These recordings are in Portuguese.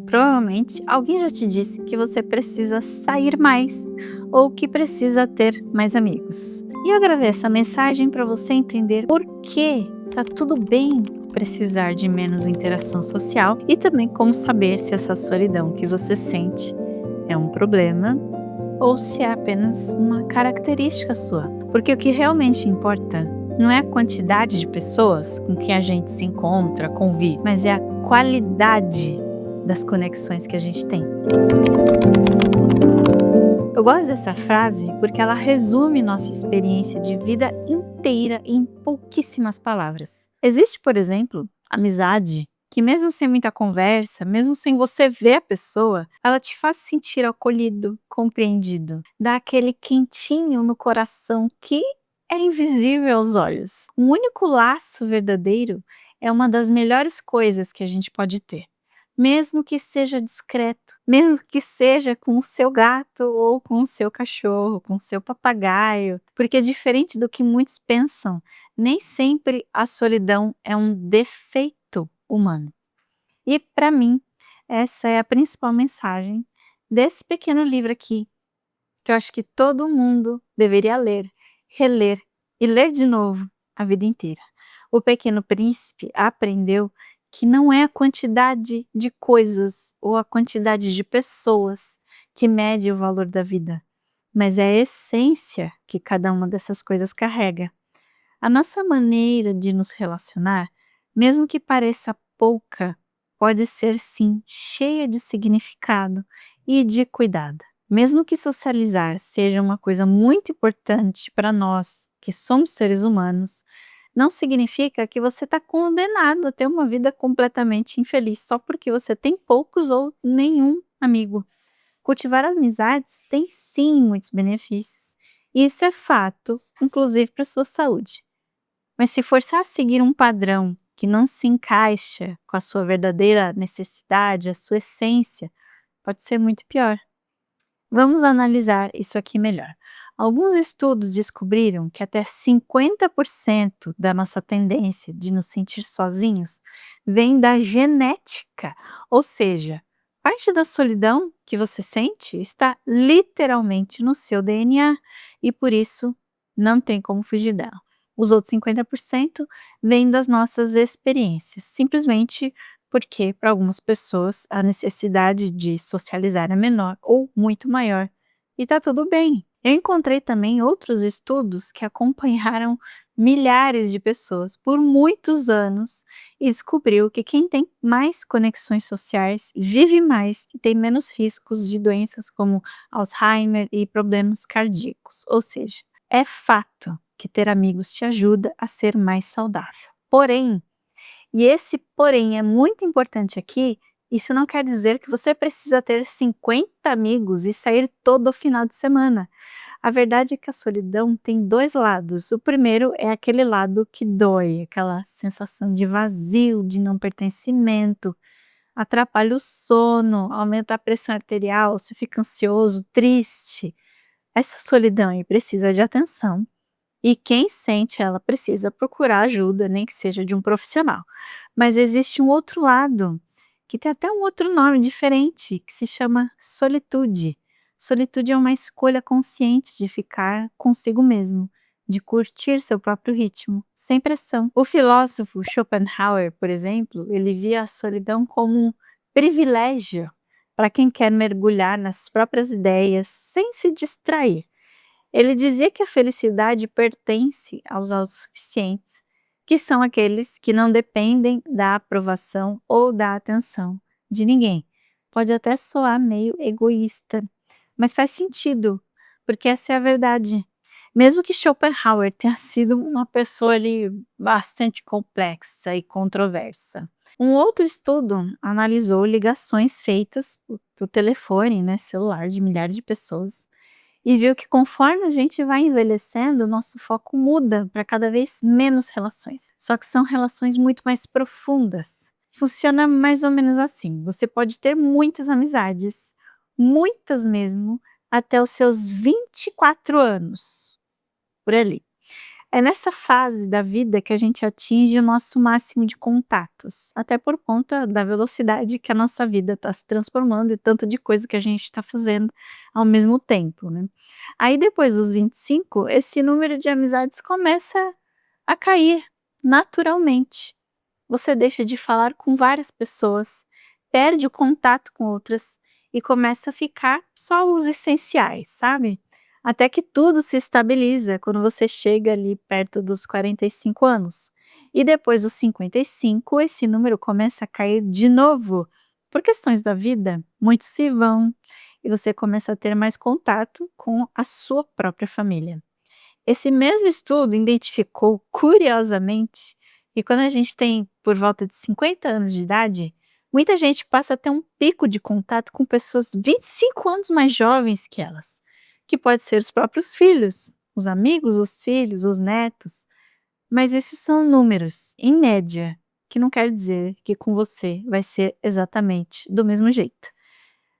Provavelmente alguém já te disse que você precisa sair mais ou que precisa ter mais amigos. E eu gravei essa mensagem para você entender por que tá tudo bem precisar de menos interação social e também como saber se essa solidão que você sente é um problema ou se é apenas uma característica sua. Porque o que realmente importa não é a quantidade de pessoas com quem a gente se encontra, convive, mas é a qualidade das conexões que a gente tem. Eu gosto dessa frase porque ela resume nossa experiência de vida inteira em pouquíssimas palavras. Existe, por exemplo, amizade que mesmo sem muita conversa, mesmo sem você ver a pessoa, ela te faz sentir acolhido, compreendido, dá aquele quentinho no coração que é invisível aos olhos. Um único laço verdadeiro é uma das melhores coisas que a gente pode ter. Mesmo que seja discreto, mesmo que seja com o seu gato ou com o seu cachorro, com o seu papagaio, porque diferente do que muitos pensam, nem sempre a solidão é um defeito humano. E para mim, essa é a principal mensagem desse pequeno livro aqui, que eu acho que todo mundo deveria ler, reler e ler de novo a vida inteira. O Pequeno Príncipe aprendeu que não é a quantidade de coisas ou a quantidade de pessoas que mede o valor da vida, mas é a essência que cada uma dessas coisas carrega. A nossa maneira de nos relacionar, mesmo que pareça pouca, pode ser sim cheia de significado e de cuidado. Mesmo que socializar seja uma coisa muito importante para nós, que somos seres humanos, não significa que você está condenado a ter uma vida completamente infeliz só porque você tem poucos ou nenhum amigo. Cultivar amizades tem sim muitos benefícios, e isso é fato, inclusive para a sua saúde. Mas se forçar a seguir um padrão que não se encaixa com a sua verdadeira necessidade, a sua essência, pode ser muito pior. Vamos analisar isso aqui melhor. Alguns estudos descobriram que até 50% da nossa tendência de nos sentir sozinhos vem da genética, ou seja, parte da solidão que você sente está literalmente no seu DNA e por isso não tem como fugir dela. Os outros 50% vêm das nossas experiências, simplesmente porque para algumas pessoas a necessidade de socializar é menor ou muito maior, e está tudo bem. Eu encontrei também outros estudos que acompanharam milhares de pessoas por muitos anos e descobriu que quem tem mais conexões sociais vive mais e tem menos riscos de doenças como Alzheimer e problemas cardíacos. Ou seja, é fato que ter amigos te ajuda a ser mais saudável. Porém, e esse porém é muito importante aqui, isso não quer dizer que você precisa ter 50 amigos e sair todo final de semana. A verdade é que a solidão tem dois lados. O primeiro é aquele lado que dói, aquela sensação de vazio, de não pertencimento, atrapalha o sono, aumenta a pressão arterial, você fica ansioso, triste. Essa solidão aí precisa de atenção. E quem sente ela precisa procurar ajuda, nem que seja de um profissional. Mas existe um outro lado, que tem até um outro nome diferente, que se chama solitude. Solitude é uma escolha consciente de ficar consigo mesmo, de curtir seu próprio ritmo, sem pressão. O filósofo Schopenhauer, por exemplo, ele via a solidão como um privilégio para quem quer mergulhar nas próprias ideias sem se distrair. Ele dizia que a felicidade pertence aos autossuficientes, que são aqueles que não dependem da aprovação ou da atenção de ninguém. Pode até soar meio egoísta, mas faz sentido, porque essa é a verdade. Mesmo que Schopenhauer tenha sido uma pessoa ali bastante complexa e controversa. Um outro estudo analisou ligações feitas por telefone, celular de milhares de pessoas e viu que conforme a gente vai envelhecendo, o nosso foco muda para cada vez menos relações. Só que são relações muito mais profundas. Funciona mais ou menos assim: você pode ter muitas amizades, muitas mesmo, até os seus 24 anos, por ali. É nessa fase da vida que a gente atinge o nosso máximo de contatos, até por conta da velocidade que a nossa vida está se transformando e tanto de coisa que a gente está fazendo ao mesmo tempo, né. Aí depois dos 25, esse número de amizades começa a cair naturalmente. Você deixa de falar com várias pessoas, perde o contato com outras e começa a ficar só os essenciais, sabe? Até que tudo se estabiliza quando você chega ali perto dos 45 anos. E depois dos 55, esse número começa a cair de novo. Por questões da vida, muitos se vão e você começa a ter mais contato com a sua própria família. Esse mesmo estudo identificou, curiosamente, que quando a gente tem por volta de 50 anos de idade, muita gente passa a ter um pico de contato com pessoas 25 anos mais jovens que elas, que pode ser os próprios filhos, os amigos, os filhos, os netos, mas esses são números, em média, que não quer dizer que com você vai ser exatamente do mesmo jeito.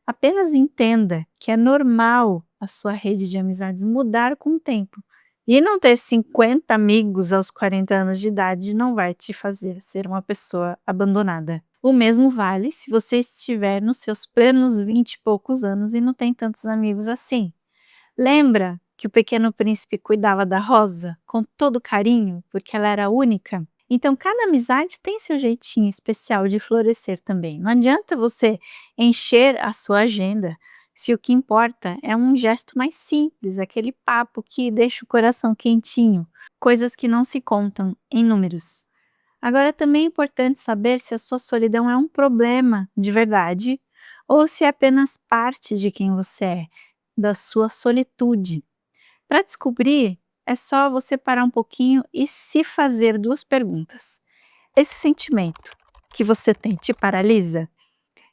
Apenas entenda que é normal a sua rede de amizades mudar com o tempo. E não ter 50 amigos aos 40 anos de idade não vai te fazer ser uma pessoa abandonada. O mesmo vale se você estiver nos seus plenos 20 e poucos anos e não tem tantos amigos assim. Lembra que o Pequeno Príncipe cuidava da Rosa com todo carinho, porque ela era única? Então, cada amizade tem seu jeitinho especial de florescer também. Não adianta você encher a sua agenda se o que importa é um gesto mais simples, aquele papo que deixa o coração quentinho, coisas que não se contam em números. Agora, também é importante saber se a sua solidão é um problema de verdade ou se é apenas parte de quem você é, da sua solitude. Para descobrir, é só você parar um pouquinho e se fazer duas perguntas. Esse sentimento que você tem te paralisa?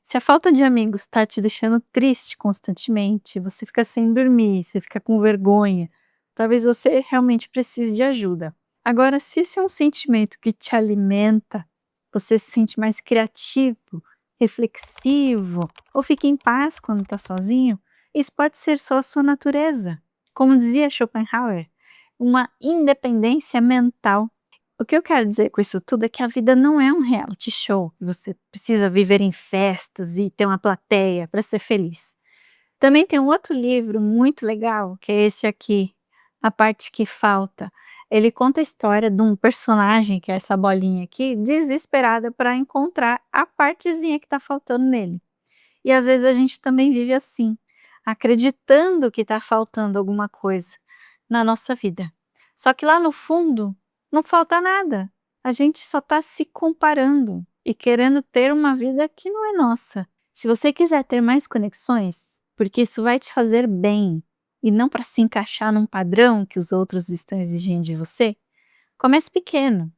Se a falta de amigos está te deixando triste constantemente, você fica sem dormir, você fica com vergonha, talvez você realmente precise de ajuda. Agora, se esse é um sentimento que te alimenta, você se sente mais criativo, reflexivo ou fica em paz quando está sozinho, isso pode ser só a sua natureza. Como dizia Schopenhauer, uma independência mental. O que eu quero dizer com isso tudo é que a vida não é um reality show, que você precisa viver em festas e ter uma plateia para ser feliz. Também tem um outro livro muito legal, que é esse aqui, A Parte que Falta. Ele conta a história de um personagem, que é essa bolinha aqui, desesperada para encontrar a partezinha que está faltando nele. E às vezes a gente também vive assim, acreditando que está faltando alguma coisa na nossa vida. Só que lá no fundo não falta nada. A gente só está se comparando e querendo ter uma vida que não é nossa. Se você quiser ter mais conexões, porque isso vai te fazer bem e não para se encaixar num padrão que os outros estão exigindo de você, comece pequeno.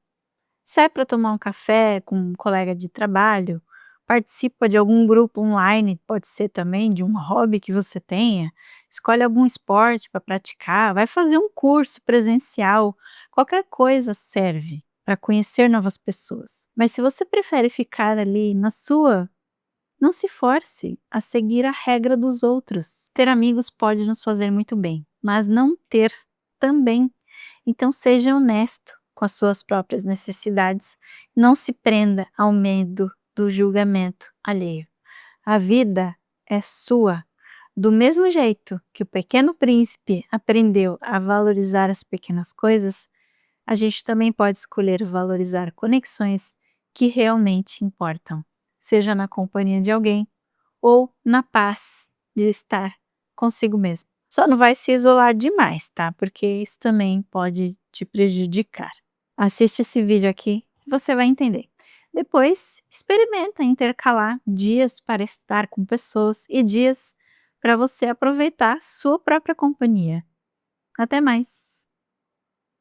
Sai para tomar um café com um colega de trabalho, participa de algum grupo online, pode ser também de um hobby que você tenha, escolhe algum esporte para praticar, vai fazer um curso presencial, qualquer coisa serve para conhecer novas pessoas. Mas se você prefere ficar ali na sua, não se force a seguir a regra dos outros. Ter amigos pode nos fazer muito bem, mas não ter também. Então seja honesto com as suas próprias necessidades, não se prenda ao medo do julgamento alheio. A vida é sua. Do mesmo jeito que o Pequeno Príncipe aprendeu a valorizar as pequenas coisas, a gente também pode escolher valorizar conexões que realmente importam, seja na companhia de alguém ou na paz de estar consigo mesmo. Só não vai se isolar demais, tá? Porque isso também pode te prejudicar. Assiste esse vídeo aqui, você vai entender. Depois, experimenta intercalar dias para estar com pessoas e dias para você aproveitar sua própria companhia. Até mais!